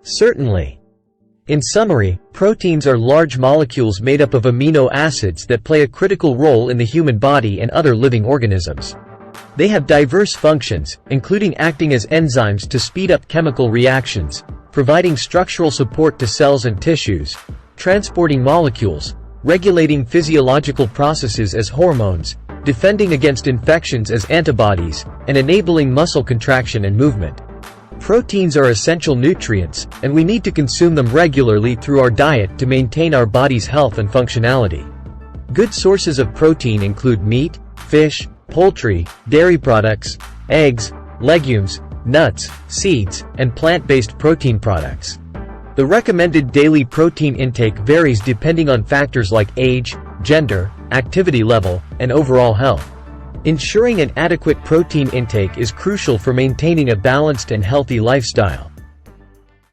Certainly. In summary, proteins are large molecules made up of amino acids that play a critical role in the human body and other living organisms. They have diverse functions, including acting as enzymes to speed up chemical reactions, providing structural support to cells and tissues, transporting molecules, regulating physiological processes as hormones, defending against infections as antibodies, and enabling muscle contraction and movement. Proteins are essential nutrients, and we need to consume them regularly through our diet to maintain our body's health and functionality. Good sources of protein include meat, fish, poultry, dairy products, eggs, legumes, nuts, seeds, and plant-based protein products. The recommended daily protein intake varies depending on factors like age, gender, activity level, and overall health. Ensuring an adequate protein intake is crucial for maintaining a balanced and healthy lifestyle.